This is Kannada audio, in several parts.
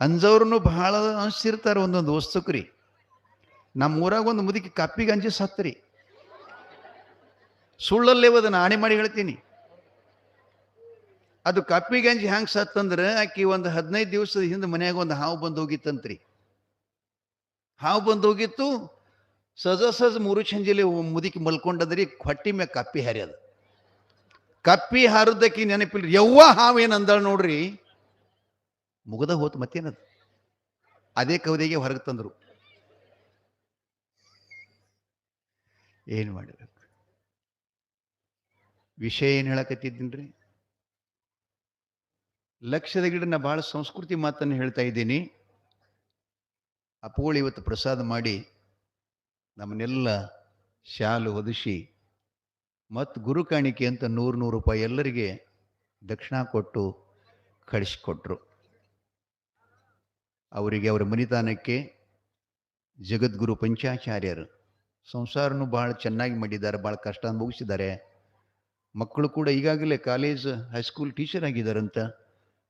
ಅಂಜವ್ರನ್ನು ಬಹಳ ಅನಿಸ್ತಿರ್ತಾರೆ ಒಂದೊಂದು ವಸ್ತುಕ್ರಿ. ನಮ್ಮ ಊರಾಗ ಒಂದು ಮುದುಕಿ ಕಪ್ಪಿಗೆ ಅಂಜಿ ಸತ್ರಿ. ಸುಳ್ಳಲ್ಲೇ ಅದನ್ನ ಆಣೆ ಮಾಡಿ ಹೇಳ್ತೀನಿ. ಅದು ಕಪ್ಪಿಗೆ ಅಂಜಿ ಹ್ಯಾಂಗೆ ಸತ್ತಂದ್ರೆ ಆಕಿ ಒಂದು 15 ದಿವಸದ ಹಿಂದೆ ಮನ್ಯಾಗ ಒಂದು ಹಾವು ಬಂದು ಹೋಗಿತ್ತಂತ್ರಿ. ಹಾವು ಬಂದು ಹೋಗಿತ್ತು. ಸಜ ಮೂರು ಚಂಜಿಲಿ ಮುದುಕಿ ಮಲ್ಕೊಂಡದ್ರಿ. ಹೊಟ್ಟಿ ಮ್ಯಾಗ ಕಪ್ಪಿ ಹಾರ್ಯದ. ಕಪ್ಪಿ ಹಾರದಕ್ಕಿ ನೆನಪಿಲ್ರಿ. ಯವ್ವ ಹಾವು ಏನು ಅಂದಾಳ ನೋಡ್ರಿ. ಮುಗದ ಹೋತು ಮತ್ತೇನದು. ಅದೇ ಕವದೆಗೆ ಹೊರಗೆ ತಂದ್ರು. ಏನು ಮಾಡಬೇಕು? ವಿಷಯ ಏನು ಹೇಳಕತ್ತಿದ್ದೀನ್ರಿ? ಲಕ್ಷದ ಗಿಡ ನಾ ಭಾಳ ಸಂಸ್ಕೃತಿ ಮಾತನ್ನು ಹೇಳ್ತಾ ಇದ್ದೀನಿ. ಅಪ್ಪಗಳು ಇವತ್ತು ಪ್ರಸಾದ ಮಾಡಿ ನಮ್ಮನ್ನೆಲ್ಲ ಶಾಲು ಹೊದಿಸಿ ಮತ್ತು ಗುರು ಕಾಣಿಕೆ ಅಂತ 100 ರೂಪಾಯಿ ಎಲ್ಲರಿಗೆ ದಕ್ಷಿಣ ಕೊಟ್ಟು ಕಳಿಸ್ಕೊಟ್ರು. ಅವರಿಗೆ ಅವರ ಮನಿತಾನಕ್ಕೆ ಜಗದ್ಗುರು ಪಂಚಾಚಾರ್ಯರು ಸಂಸಾರನೂ ಭಾಳ ಚೆನ್ನಾಗಿ ಮಾಡಿದ್ದಾರೆ. ಭಾಳ ಕಷ್ಟ ಮುಗಿಸಿದ್ದಾರೆ. ಮಕ್ಕಳು ಕೂಡ ಈಗಾಗಲೇ ಕಾಲೇಜ್ ಹೈಸ್ಕೂಲ್ ಟೀಚರ್ ಆಗಿದ್ದಾರಂತ.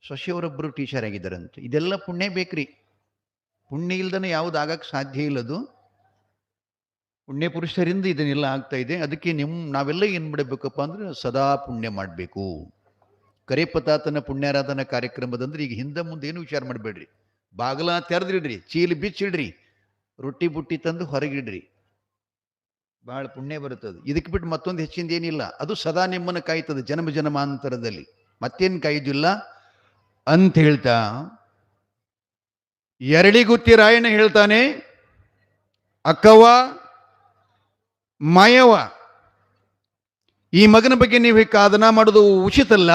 ಸೊಸೆಯವರೊಬ್ಬರು ಟೀಚರ್ ಆಗಿದ್ದಾರಂತ. ಇದೆಲ್ಲ ಪುಣ್ಯ ಬೇಕ್ರಿ. ಪುಣ್ಯ ಇಲ್ದನೆ ಯಾವುದು ಆಗಕ್ಕೆ ಸಾಧ್ಯ ಇಲ್ಲದು. ಪುಣ್ಯ ಪುರುಷರಿಂದ ಇದನ್ನೆಲ್ಲ ಆಗ್ತಾ ಇದೆ. ಅದಕ್ಕೆ ನಾವೆಲ್ಲ ಏನು ಮಾಡಬೇಕಪ್ಪ ಅಂದ್ರೆ ಸದಾ ಪುಣ್ಯ ಮಾಡಬೇಕು. ಕರೇಪತಾತನ ಪುಣ್ಯಾರಾಧನಾ ಕಾರ್ಯಕ್ರಮದಂದ್ರೆ ಈಗ ಹಿಂದೆ ಮುಂದೆ ಏನು ವಿಚಾರ ಮಾಡಬೇಡ್ರಿ. ಬಾಗಲ ತೆರೆದಿಡ್ರಿ, ಚೀಲ ಬಿಚ್ಚಿಡ್ರಿ, ರೊಟ್ಟಿ ಬುಟ್ಟಿ ತಂದು ಹೊರಗಿಡ್ರಿ. ಭಾಳ ಪುಣ್ಯ ಬರುತ್ತದೆ. ಇದಕ್ಕೆ ಬಿಟ್ಟು ಮತ್ತೊಂದು ಹೆಚ್ಚಿಂದ ಏನಿಲ್ಲ. ಅದು ಸದಾ ನಿಮ್ಮನ್ನು ಕಾಯ್ತದೆ ಜನ್ಮ ಜನ್ಮಾಂತರದಲ್ಲಿ. ಮತ್ತೇನು ಕಾಯ್ದಿಲ್ಲ ಅಂತ ಹೇಳ್ತಾ ಎರಳಿಗುತ್ತಿ ರಾಯಣ್ಣ ಹೇಳ್ತಾನೆ, ಅಕ್ಕವ್ವ ಮಾಯವ್ವ, ಈ ಮಗನ ಬಗ್ಗೆ ನೀವು ಕಾದನ ಮಾಡೋದು ಉಚಿತಲ್ಲ.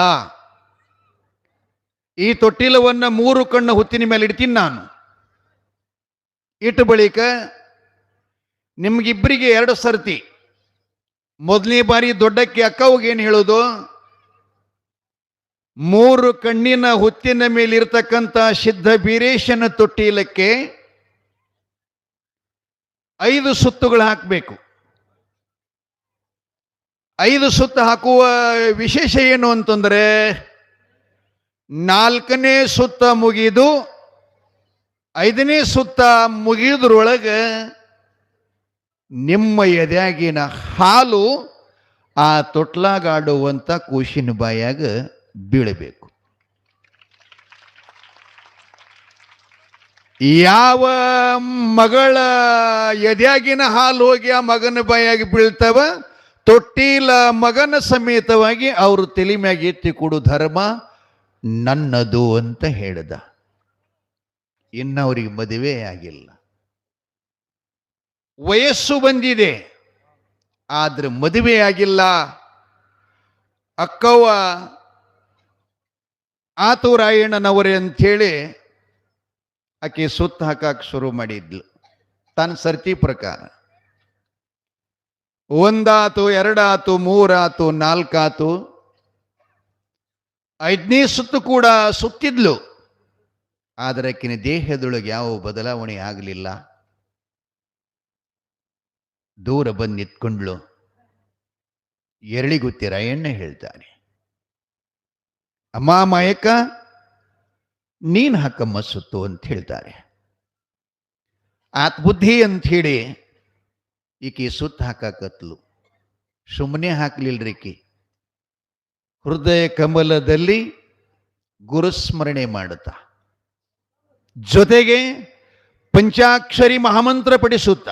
ಈ ತೊಟ್ಟಿಲವನ್ನ 3 ಕಣ್ಣು ಹುತ್ತಿನ ಮೇಲೆ ಇಡ್ತೀನಿ ನಾನು. ಇಟ್ಟ ಬಳಿಕ ನಿಮ್ಗಿಬ್ಬರಿಗೆ 2 ಸರ್ತಿ. ಮೊದಲನೇ ಬಾರಿ ದೊಡ್ಡಕ್ಕೆ ಅಕ್ಕವ್ಗೆ ಏನು ಹೇಳೋದು, 3 ಕಣ್ಣಿನ ಹುತ್ತಿನ ಮೇಲಿರ್ತಕ್ಕಂಥ ಸಿದ್ಧ ಬೀರೇಶನ ತೊಟ್ಟಿಲಕ್ಕೆ 5 ಸುತ್ತುಗಳು ಹಾಕಬೇಕು. 5 ಸುತ್ತ ಹಾಕುವ ವಿಶೇಷ ಏನು ಅಂತಂದ್ರೆ, 4ನೇ ಸುತ್ತ ಮುಗಿದು 5ನೇ ಸುತ್ತ ಮುಗಿದ್ರೊಳಗೆ ನಿಮ್ಮ ಎದೆಯಾಗಿನ ಹಾಲು ಆ ತೊಟ್ಲಾಗಾಡುವಂಥ ಕೂಸಿನ ಬಾಯಾಗ ಬೀಳಬೇಕು. ಯಾವ ಮಗಳ ಎದೆಯಾಗಿನ ಹಾಲು ಹೋಗಿ ಆ ಮಗನ ಬಾಯಾಗಿ ಬೀಳ್ತವ, ತೊಟ್ಟಿಲ ಮಗನ ಸಮೇತವಾಗಿ ಅವರು ತಲೆ ಮ್ಯಾಗ ಎತ್ತಿ ಕೊಡು ಧರ್ಮ ನನ್ನದು ಅಂತ ಹೇಳ್ದ. ಇನ್ನು ಅವರಿಗೆ ಮದುವೆ ಆಗಿಲ್ಲ, ವಯಸ್ಸು ಬಂದಿದೆ, ಆದ್ರೆ ಮದುವೆ ಆಗಿಲ್ಲ. ಅಕ್ಕವ್ವ ಆತುರಾಯಣ್ಣನವರೇ ಅಂಥೇಳಿ ಆಕೆ ಸುತ್ತ ಹಾಕಕ್ಕೆ ಶುರು ಮಾಡಿದ್ಲು ತನ್ನ ಸರ್ತಿ ಪ್ರಕಾರ. 1 ಆತು, 2 ಆತು, 3 ಆತು, 4 ಆತು, 5ನೇ ಸುತ್ತು ಕೂಡ ಸುತ್ತಿದ್ಲು. ಆದರೆ ಆಕಿನ ದೇಹದೊಳಗೆ ಯಾವ ಬದಲಾವಣೆ ಆಗಲಿಲ್ಲ. ದೂರ ಬಂದು ನಿಂತ್ಕೊಂಡ್ಲು. ಎರಳಿಗುತ್ತಿ ರಾಯಣ್ಣ ಹೇಳ್ತಾನೆ, ಅಮ್ಮ ಮಾಯಕ್ಕ ನೀನ್ ಹಾಕಮ್ಮ ಸುತ್ತು ಅಂತ ಹೇಳ್ತಾರೆ. ಆತ್ ಬುದ್ಧಿ ಅಂತ ಹೇಳಿ ಈಕಿ ಸುತ್ತ ಹಾಕಕತ್ಲು. ಸುಮ್ಮನೆ ಹಾಕ್ಲಿಲ್ರಿ ಈಕಿ. ಹೃದಯ ಕಮಲದಲ್ಲಿ ಗುರುಸ್ಮರಣೆ ಮಾಡುತ್ತಾ, ಜೊತೆಗೆ ಪಂಚಾಕ್ಷರಿ ಮಹಾಮಂತ್ರ ಪಡಿಸುತ್ತ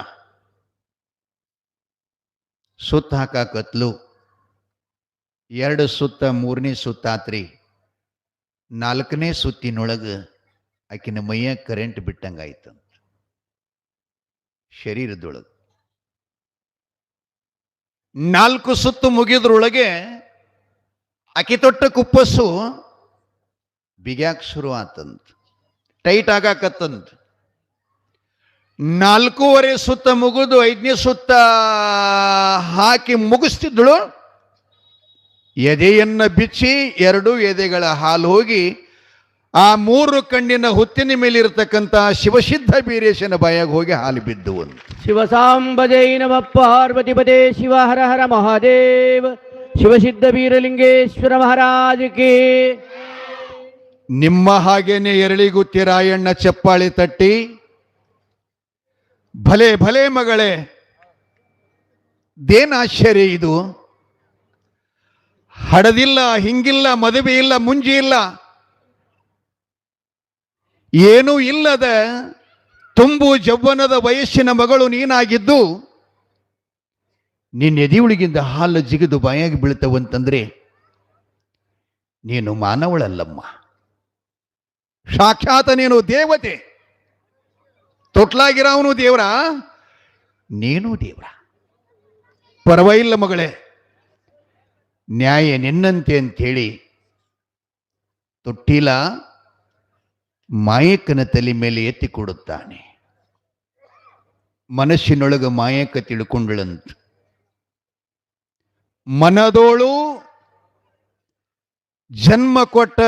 ಸುತ್ತ ಹಾಕಕತ್ಲು. 2 ಸುತ್ತ 3ನೇ ಸುತ್ತಾತ್ರಿ. 4ನೇ ಸುತ್ತಿನೊಳಗೆ ಆಕಿನ ಮೈಯ ಕರೆಂಟ್ ಬಿಟ್ಟಂಗಾಯ್ತಂತ ಶರೀರದೊಳಗೆ. 4 ಸುತ್ತು ಮುಗಿದ್ರೊಳಗೆ ಆಕಿ ತೊಟ್ಟ ಕುಪ್ಪಸ್ಸು ಬಿಗ್ಯಾಕ್ ಶುರು ಆತಂತ, ಟೈಟ್ ಆಗಾಕತ್ತಂತ. 4 ಸುತ್ತ ಮುಗಿದು 5ನೇ ಸುತ್ತ ಹಾಕಿ ಮುಗಿಸ್ತಿದ್ಳು. ಎದೆಯನ್ನ ಬಿಚ್ಚಿ 2 ಎದೆಗಳ ಹಾಲು ಹೋಗಿ ಆ 3 ಕಣ್ಣಿನ ಹುತ್ತಿನ ಮೇಲಿರತಕ್ಕಂಥ ಶಿವಸಿದ್ಧ ಬೀರೇಶನ ಬಾಯಾಗ ಹೋಗಿ ಹಾಲು ಬಿದ್ದು. ಶಿವಸಾಂಬಜೈ ನಮಃ ಪಾರ್ವತಿಪದೇ ಶಿವ ಹರ ಹರ ಮಹಾದೇವ ಶಿವಸಿದ್ಧ ಬೀರಲಿಂಗೇಶ್ವರ ಮಹಾರಾಜಕ್ಕೆ. ನಿಮ್ಮ ಹಾಗೇನೆ ಎರಳಿಗುತ್ತಿ ರಾಯಣ್ಣ ಚಪ್ಪಾಳಿ ತಟ್ಟಿ, ಭಲೆ ಭಲೆ ಮಗಳೇ, ದೇನ್ ಆಶ್ಚರ್ಯ ಇದು, ಹಡದಿಲ್ಲ, ಹಿಂಗಿಲ್ಲ, ಮದುವೆ ಇಲ್ಲ, ಮುಂಜಿ ಇಲ್ಲ, ಏನೂ ಇಲ್ಲದ ತುಂಬು ಜವ್ವನದ ವಯಸ್ಸಿನ ಮಗಳು ನೀನಾಗಿದ್ದು ನಿನ್ನ ಎದಿಯುಳಿಗಿಂದ ಹಾಲು ಜಿಗಿದು ಬಾಯಾಗಿ ಬೀಳ್ತವಂತಂದ್ರೆ ನೀನು ಮಾನವಳಲ್ಲಮ್ಮ, ಸಾಕ್ಷಾತ್ ನೀನು ದೇವತೆ. ತೊಟ್ಲಾಗಿರಾವನು ದೇವರ, ನೀನು ದೇವರ. ಪರವಾಗಿಲ್ಲ ಮಗಳೇ, ನ್ಯಾಯ ನಿನ್ನಂತೆ ಅಂಥೇಳಿ ತೊಟ್ಟಿಲ ಮಾಯಕ್ಕನ ತಲೆ ಮೇಲೆ ಎತ್ತಿ ಕೊಡುತ್ತಾನೆ. ಮನಸ್ಸಿನೊಳಗ ಮಾಯಕ್ಕ ತಿಳ್ಕೊಂಡಳಂತ. ಮನದೋಳು ಜನ್ಮ ಕೊಟ್ಟ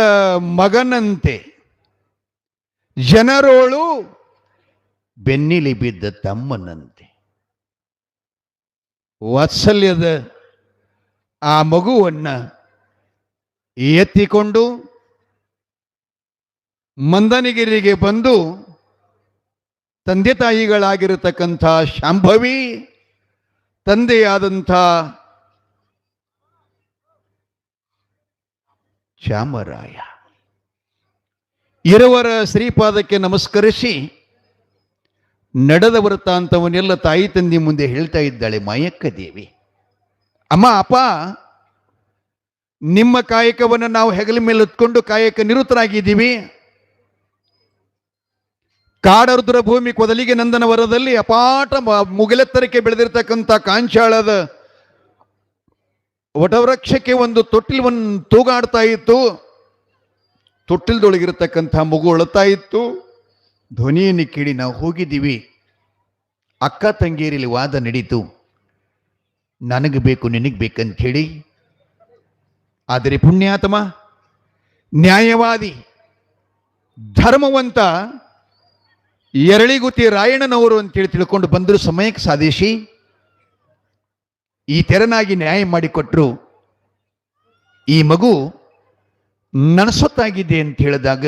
ಮಗನಂತೆ, ಜನರೋಳು ಬೆನ್ನಿಲಿ ಬಿದ್ದ ತಮ್ಮನಂತೆ. ವಾತ್ಸಲ್ಯದ ಆ ಮಗುವನ್ನ ಎತ್ತಿಕೊಂಡು ಮಂದನಗಿರಿಗೆ ಬಂದು ತಂದೆ ತಾಯಿಗಳಾಗಿರತಕ್ಕಂಥ ಶಾಂಭವಿ, ತಂದೆಯಾದಂಥ ಚಾಮರಾಯ ಇರುವರ ಶ್ರೀಪಾದಕ್ಕೆ ನಮಸ್ಕರಿಸಿ ನಡೆದ ವೃತ್ತಾಂತವನ್ನೆಲ್ಲ ತಾಯಿ ತಂದೆ ಮುಂದೆ ಹೇಳ್ತಾ ಇದ್ದಾಳೆ ಮಾಯಕ್ಕ ದೇವಿ. ಅಮ್ಮ, ಅಪ್ಪ, ನಿಮ್ಮ ಕಾಯಕವನ್ನು ನಾವು ಹೆಗಲ ಮೇಲೆ ಹೊತ್ಕೊಂಡು ಕಾಯಕ ನಿರತರಾಗಿದ್ದೀವಿ. ಕಾಡರುದ್ರ ಭೂಮಿ ಕೊದಲಿಗೆ ನಂದನ ವರದಲ್ಲಿ ಅಪಾಟ ಮುಗಿಲೆತ್ತರಕ್ಕೆ ಬೆಳೆದಿರ್ತಕ್ಕಂಥ ಕಾಂಚಾಳದ ವಟವೃಕ್ಷಕ್ಕೆ ಒಂದು ತೊಟ್ಟಿಲವನ್ನು ತೂಗಾಡ್ತಾ ಇತ್ತು. ತೊಟ್ಟಿಲ್ದೊಳಗಿರತಕ್ಕಂಥ ಮಗು ಅಳುತ್ತಾ ಇತ್ತು. ಧ್ವನಿಯನ್ನು ಕೇಳಿ ನಾವು ಹೋಗಿದ್ದೀವಿ. ಅಕ್ಕ ತಂಗಿಯರಲ್ಲಿ ವಾದ ನಡೀತು, ನನಗೆ ಬೇಕು ನಿನಗೆ ಬೇಕಂತ ಹೇಳಿ. ಆದರೆ ಪುಣ್ಯಾತ್ಮ, ನ್ಯಾಯವಾದಿ, ಧರ್ಮವಂತ ಎರಳಿಗುತ್ತಿ ರಾಯಣ್ಣನವರು ಅಂತೇಳಿ ತಿಳ್ಕೊಂಡು ಬಂದರು. ಸಮಯಕ್ಕೆ ಸಾಧಿಸಿ ಈ ತೆರನಾಗಿ ನ್ಯಾಯ ಮಾಡಿಕೊಟ್ರು. ಈ ಮಗು ನನಸೊತ್ತಾಗಿದೆ ಅಂತ ಹೇಳಿದಾಗ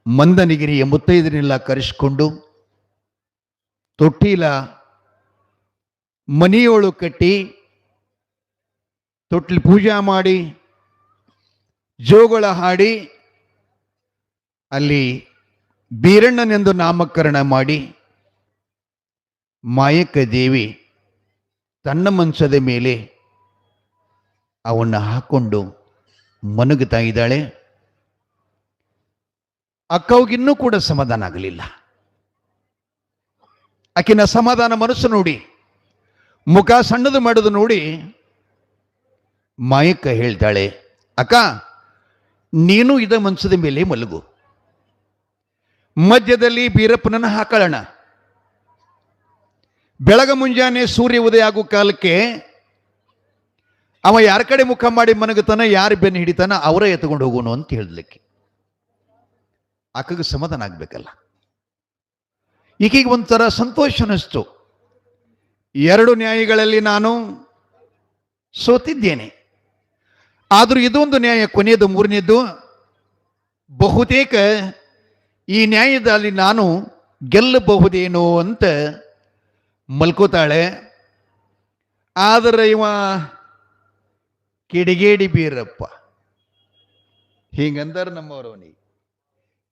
ಮಂದನಗಿರಿಯ ಮುತ್ತೈದನೆಲ್ಲ ಕರೆಸಿಕೊಂಡು ತೊಟ್ಟಿಲ ಮನೆಯೋಳು ಕಟ್ಟಿ ತೊಟ್ಟಿಲು ಪೂಜಾ ಮಾಡಿ ಜೋಗಳ ಹಾಡಿ ಅಲ್ಲಿ ಬೀರಣ್ಣನೆಂದು ನಾಮಕರಣ ಮಾಡಿ ಮಾಯಕ್ಕ ದೇವಿ ತನ್ನ ಮಂಚದ ಮೇಲೆ ಅವನ್ನ ಹಾಕೊಂಡು ಮನಗುತ್ತಾ ಇದ್ದಾಳೆ. ಅಕ್ಕವ್ಗಿನ್ನೂ ಕೂಡ ಸಮಾಧಾನ ಆಗಲಿಲ್ಲ. ಆಕಿನ ಸಮಾಧಾನ ಮನಸ್ಸು ನೋಡಿ, ಮುಖ ಸಣ್ಣದು ಮಾಡೋದು ನೋಡಿ ಮಾಯಕ್ಕ ಹೇಳ್ತಾಳೆ, ಅಕ್ಕ, ನೀನು ಇದ ಮಂಚದ ಮೇಲೆ ಮಲಗು, ಮಧ್ಯದಲ್ಲಿ ಬೀರಪ್ಪನನ್ನ ಹಾಕೊಳ್ಳೋಣ. ಬೆಳಗ ಮುಂಜಾನೆ ಸೂರ್ಯ ಉದಯ ಆಗೋ ಕಾಲಕ್ಕೆ ಅವ ಯಾರ ಕಡೆ ಮುಖ ಮಾಡಿ ಮನಗುತ್ತಾನ, ಯಾರು ಬೆನ್ನು ಹಿಡಿತಾನ ಅವರೇ ಎತ್ಕೊಂಡು ಹೋಗೋಣ ಅಂತ ಹೇಳಲಿಕ್ಕೆ. ಆಕೆಗೆ ಸಮಾಧಾನ ಆಗ್ಬೇಕಲ್ಲ. ಈಕೆಗೆ ಒಂಥರ ಸಂತೋಷ ಅನ್ನಿಸ್ತು. ಎರಡು ನ್ಯಾಯಗಳಲ್ಲಿ ನಾನು ಸೋತಿದ್ದೇನೆ, ಆದರೂ ಇದೊಂದು ನ್ಯಾಯ ಕೊನೆಯದು, ಮೂರನೇದು. ಬಹುತೇಕ ಈ ನ್ಯಾಯದಲ್ಲಿ ನಾನು ಗೆಲ್ಲಬಹುದೇನೋ ಅಂತ ಮಲ್ಕೋತಾಳೆ. ಆದರೆ ಇವ ಕಿಡಿಗೇಡಿ ಬೀರಪ್ಪ, ಹಿಂಗಂದರ ನಮ್ಮವರವನಿಗೆ,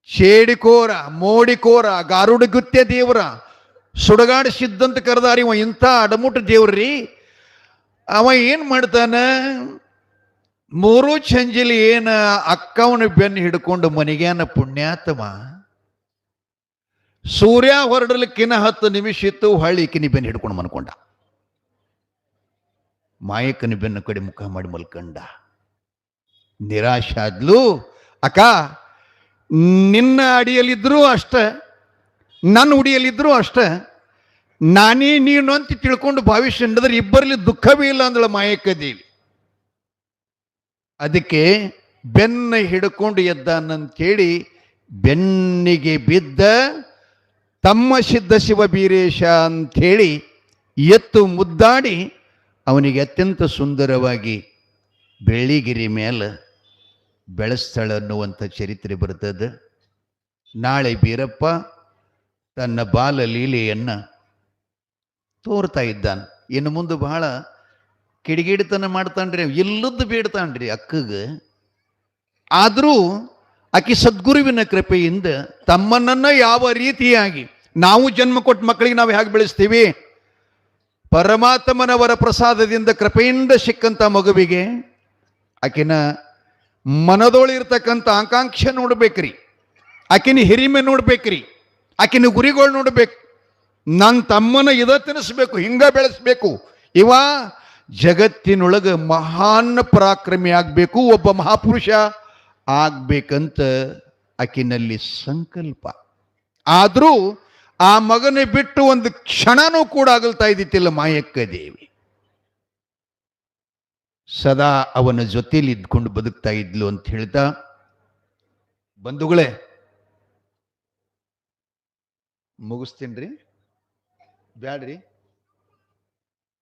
ಚೇಡಿಕೋರ, ಮೋಡಿಕೋರ, ಗಾರುಡಿಗುತ್ಯ ದೇವರ, ಸುಡಗಾಡಿಸಿದ್ದಂತ ಕರೆದಾರ. ಇವ ಇಂಥ ಅಡಮುಟ ದೇವ್ರಿ. ಅವ ಏನ್ ಮಾಡ್ತಾನ, ಮೂರು ಚಂಜಿಲಿ ಏನ ಅಕ್ಕವನ ಬೆನ್ನು ಹಿಡ್ಕೊಂಡು ಮನೆಗೇನ ಪುಣ್ಯಾತ್ಮ, ಸೂರ್ಯ ಹೊರಡಲಿಕ್ಕಿನ 10 ನಿಮಿಷ ಇತ್ತು, ಹಳ್ಳಿಕಿನಿ ಬೆನ್ನು ಹಿಡ್ಕೊಂಡು ಮನ್ಕೊಂಡ. ಮಾಯಕ್ಕನ ಬೆನ್ನು ಕಡೆ ಮುಖ ಮಾಡಿ ಮಲ್ಕಂಡ. ನಿರಾಶೆ ಆದ್ಲು. ಅಕ್ಕ, ನಿನ್ನ ಅಡಿಯಲ್ಲಿದ್ರೂ ಅಷ್ಟ, ನನ್ನ ಉಡಿಯಲ್ಲಿದ್ರೂ ಅಷ್ಟ, ನಾನೇ ನೀನು ಅಂತ ತಿಳ್ಕೊಂಡು ಭಾವಿಸಿ ನಡೆದ್ರೆ ಇಬ್ಬರಲ್ಲಿ ದುಃಖವೇ ಇಲ್ಲ ಅಂದಳ ಮಾಯಕ್ಕ ದೇವಿ. ಅದಕ್ಕೆ ಬೆನ್ನ ಹಿಡ್ಕೊಂಡು ಎದ್ದಾನಂತೇಳಿ ಬೆನ್ನಿಗೆ ಬಿದ್ದ ತಮ್ಮ ಸಿದ್ಧ ಶಿವ ಬೀರೇಶ ಅಂಥೇಳಿ ಎತ್ತು ಮುದ್ದಾಡಿ ಅವನಿಗೆ ಅತ್ಯಂತ ಸುಂದರವಾಗಿ ಬೆಳ್ಳಿಗಿರಿ ಮೇಲೆ ಬೆಳೆಸ್ತಾಳ ಅನ್ನುವಂಥ ಚರಿತ್ರೆ ಬರ್ತದೆ. ನಾಳೆ ಬೀರಪ್ಪ ತನ್ನ ಬಾಲ ಲೀಲೆಯನ್ನು ತೋರ್ತಾ ಇದ್ದಾನೆ. ಇನ್ನು ಮುಂದೆ ಬಹಳ ಕಿಡಿಗೇಡಿತನ ಮಾಡ್ತಾನ್ರಿ, ಇಲ್ಲದ್ದು ಬೇಡ್ತಾನ್ರಿ ಅಕ್ಕಗೆ. ಆದರೂ ಆಕೆ ಸದ್ಗುರುವಿನ ಕೃಪೆಯಿಂದ ತಮ್ಮನನ್ನ ಯಾವ ರೀತಿಯಾಗಿ ನಾವು ಜನ್ಮ ಕೊಟ್ಟ ಮಕ್ಕಳಿಗೆ ನಾವು ಹೇಗೆ ಬೆಳೆಸ್ತೀವಿ, ಪರಮಾತ್ಮನವರ ಪ್ರಸಾದದಿಂದ ಕೃಪೆಯಿಂದ ಸಿಕ್ಕಂಥ ಮಗುವಿಗೆ ಆಕಿನ ಮನದೊಳಿರ್ತಕ್ಕಂಥ ಆಕಾಂಕ್ಷೆ ನೋಡ್ಬೇಕ್ರಿ, ಆಕಿನ ಹಿರಿಮೆ ನೋಡ್ಬೇಕ್ರಿ, ಆಕಿನ ಗುರಿಗಳು ನೋಡ್ಬೇಕು. ನನ್ನ ತಮ್ಮನ ಇದ ತಿನ್ನಿಸ್ಬೇಕು, ಹಿಂಗ ಬೆಳೆಸ್ಬೇಕು, ಇವ ಜಗತ್ತಿನೊಳಗೆ ಮಹಾನ್ ಪರಾಕ್ರಮಿ ಆಗಬೇಕು, ಒಬ್ಬ ಮಹಾಪುರುಷ ಆಗ್ಬೇಕಂತ ಆಕಿನಲ್ಲಿ ಸಂಕಲ್ಪ. ಆದರೂ ಆ ಮಗನ ಬಿಟ್ಟು ಒಂದು ಕ್ಷಣನೂ ಕೂಡ ಆಗಲ್ತಾ ಇದ್ದಿತ್ತಿಲ್ಲ ಮಾಯಕ್ಕ ದೇವಿ. ಸದಾ ಅವನ ಜೊತೆಲಿ ಇದ್ಕೊಂಡು ಬದುಕ್ತಾ ಇದ್ಲು ಅಂತ ಹೇಳ್ತಾ, ಬಂಧುಗಳೇ ಮುಗಿಸ್ತೀನ್ರಿ, ಬ್ಯಾಡ್ರಿ,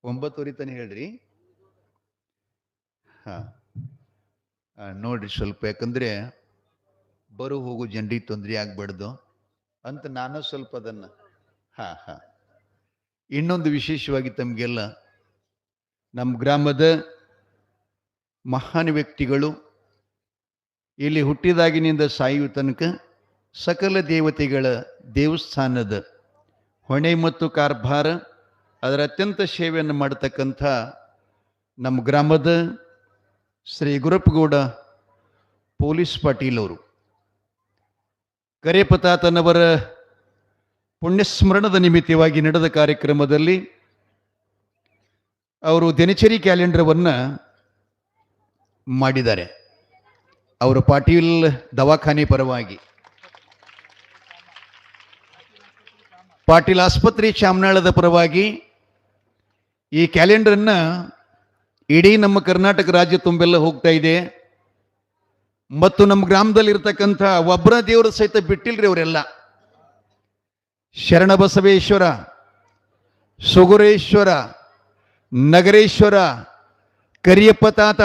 9:00 ತನಕ ಹೇಳ್ರಿ. ನೋಡ್ರಿ ಸ್ವಲ್ಪ, ಯಾಕಂದ್ರೆ ಬರು ಹೋಗು ಜನರಿಗೆ ತೊಂದರೆ ಆಗ್ಬಾರ್ದು ಅಂತ ನಾನು ಸ್ವಲ್ಪ ಅದನ್ನ ಇನ್ನೊಂದು ವಿಶೇಷವಾಗಿ ತಮಗೆಲ್ಲ ನಮ್ಮ ಗ್ರಾಮದ ಮಹಾನ್ ವ್ಯಕ್ತಿಗಳು ಇಲ್ಲಿ ಹುಟ್ಟಿದಾಗಿನಿಂದ ಸಾಯುವ ತನಕ ಸಕಲ ದೇವತೆಗಳ ದೇವಸ್ಥಾನದ ಹೊಣೆ ಮತ್ತು ಕಾರ್ಭಾರ ಅದರ ಅತ್ಯಂತ ಸೇವೆಯನ್ನು ಮಾಡತಕ್ಕಂಥ ನಮ್ಮ ಗ್ರಾಮದ ಶ್ರೀ ಗುರಪ್ಪಗೌಡ ಪೊಲೀಸ್ ಪಾಟೀಲ್ ಅವರು ಕರೇಪತಾತನವರ ಪುಣ್ಯಸ್ಮರಣದ ನಿಮಿತ್ತವಾಗಿ ನಡೆದ ಕಾರ್ಯಕ್ರಮದಲ್ಲಿ ಅವರು ದಿನಚರಿ ಕ್ಯಾಲೆಂಡರವನ್ನು ಮಾಡಿದ್ದಾರೆ. ಅವರು ಪಾಟೀಲ್ ದವಾಖಾನೆ ಪರವಾಗಿ, ಪಾಟೀಲ್ ಆಸ್ಪತ್ರೆ ಚಾಮನಾಳದ ಪರವಾಗಿ ಈ ಕ್ಯಾಲೆಂಡರನ್ನ ಇಡೀ ನಮ್ಮ ಕರ್ನಾಟಕ ರಾಜ್ಯ ತುಂಬೆಲ್ಲ ಹೋಗ್ತಾ ಇದೆ. ಮತ್ತು ನಮ್ಮ ಗ್ರಾಮದಲ್ಲಿರ್ತಕ್ಕಂಥ ಒಬ್ಬರ ದೇವರು ಸಹಿತ ಬಿಟ್ಟಿಲ್ರಿ ಅವರೆಲ್ಲ. ಶರಣಬಸವೇಶ್ವರ, ಸುಗುರೇಶ್ವರ, ನಗರೇಶ್ವರ, ಕರಿಯಪ್ಪ ತಾತ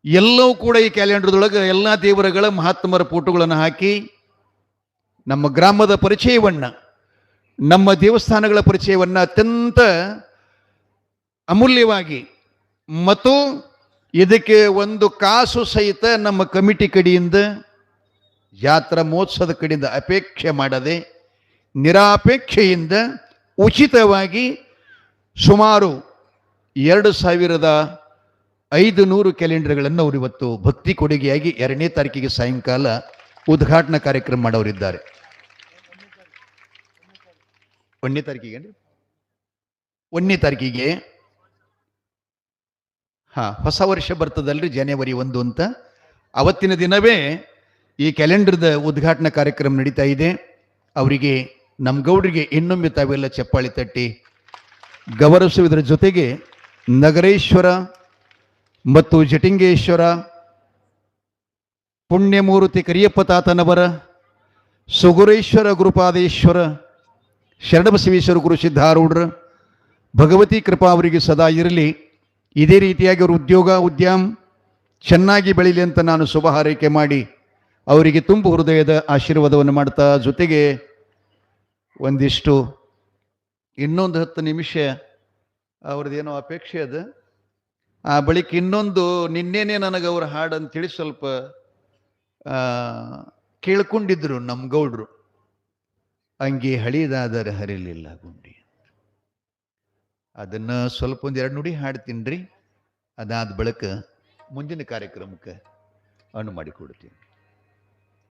ಎಲ್ಲವೂ ಕೂಡ ಈ ಕ್ಯಾಲೆಂಡರ್ದೊಳಗೆ ಎಲ್ಲ ದೇವರುಗಳ ಮಹಾತ್ಮರ ಫೋಟೋಗಳನ್ನು ಹಾಕಿ ನಮ್ಮ ಗ್ರಾಮದ ಪರಿಚಯವನ್ನು, ನಮ್ಮ ದೇವಸ್ಥಾನಗಳ ಪರಿಚಯವನ್ನು ಅತ್ಯಂತ ಅಮೂಲ್ಯವಾಗಿ ಮತ್ತು ಇದಕ್ಕೆ ಒಂದು ಕಾಸು ಸಹಿತ ನಮ್ಮ ಕಮಿಟಿ ಕಡೆಯಿಂದ, ಜಾತ್ರಾ ಮಹೋತ್ಸವದ ಕಡೆಯಿಂದ ಅಪೇಕ್ಷೆ ಮಾಡದೆ ನಿರಾಪೇಕ್ಷೆಯಿಂದ ಉಚಿತವಾಗಿ ಸುಮಾರು 2500 ಕ್ಯಾಲೆಂಡರ್ಗಳನ್ನು ಅವರು ಇವತ್ತು ಭಕ್ತಿ ಕೊಡುಗೆಯಾಗಿ 2ನೇ ತಾರೀಕಿಗೆ ಸಾಯಂಕಾಲ ಉದ್ಘಾಟನಾ ಕಾರ್ಯಕ್ರಮ ಮಾಡೋರಿದ್ದಾರೆ. 1ನೇ ತಾರೀಕಿಗೆ 1ನೇ ತಾರೀಕಿಗೆ ಹೊಸ ವರ್ಷ ಬರ್ತದಲ್ರಿ, ಜನವರಿ 1 ಅಂತ. ಅವತ್ತಿನ ದಿನವೇ ಈ ಕ್ಯಾಲೆಂಡರ್ದ ಉದ್ಘಾಟನಾ ಕಾರ್ಯಕ್ರಮ ನಡೀತಾ ಇದೆ. ಅವರಿಗೆ ನಮ್ಮ ಗೌಡರಿಗೆ ಇನ್ನೊಮ್ಮೆ ತಾವೆಲ್ಲ ಚಪ್ಪಾಳಿ ತಟ್ಟಿ ಗೌರವಿಸುವುದರ ಜೊತೆಗೆ ನಗರೇಶ್ವರ ಮತ್ತು ಜಟಿಂಗೇಶ್ವರ, ಪುಣ್ಯಮೂರ್ತಿ ಕರಿಯಪ್ಪ ತಾತನವರ, ಸುಗುರೇಶ್ವರ ಗುರುಪಾದೇಶ್ವರ, ಶರಣಬಸವೇಶ್ವರ ಗುರು ಸಿದ್ಧಾರೂಢರ ಭಗವತಿ ಕೃಪಾ ಅವರಿಗೆ ಸದಾ ಇರಲಿ. ಇದೇ ರೀತಿಯಾಗಿ ಅವರು ಉದ್ಯಮ ಚೆನ್ನಾಗಿ ಬೆಳೀಲಿ ಅಂತ ನಾನು ಶುಭ ಹಾರೈಕೆ ಮಾಡಿ ಅವರಿಗೆ ತುಂಬು ಹೃದಯದ ಆಶೀರ್ವಾದವನ್ನು ಮಾಡ್ತಾ, ಜೊತೆಗೆ ಒಂದಿಷ್ಟು ಇನ್ನೊಂದು 10 ನಿಮಿಷ ಅವ್ರದ್ದೇನೋ ಅಪೇಕ್ಷೆ ಅದ. ಆ ಬಳಿಕ ಇನ್ನೊಂದು ನಿನ್ನೆನೆ ನನಗೆ ಅವ್ರ ಹಾಡು ಅಂತೇಳಿ ಸ್ವಲ್ಪ ಕೇಳ್ಕೊಂಡಿದ್ರು ನಮ್ಮ ಗೌಡ್ರು. ಹಂಗೆ ಹಳಿದಾದರೆ ಹರಿಲಿಲ್ಲ ಗುಂಡಿ, ಅದನ್ನು ಸ್ವಲ್ಪ ಒಂದು 2 ನುಡಿ ಹಾಡ್ತೀನಿ ರೀ. ಅದಾದ ಬಳಿಕ ಮುಂದಿನ ಕಾರ್ಯಕ್ರಮಕ್ಕೆ ಅನು ಮಾಡಿಕೊಡ್ತೀನಿ.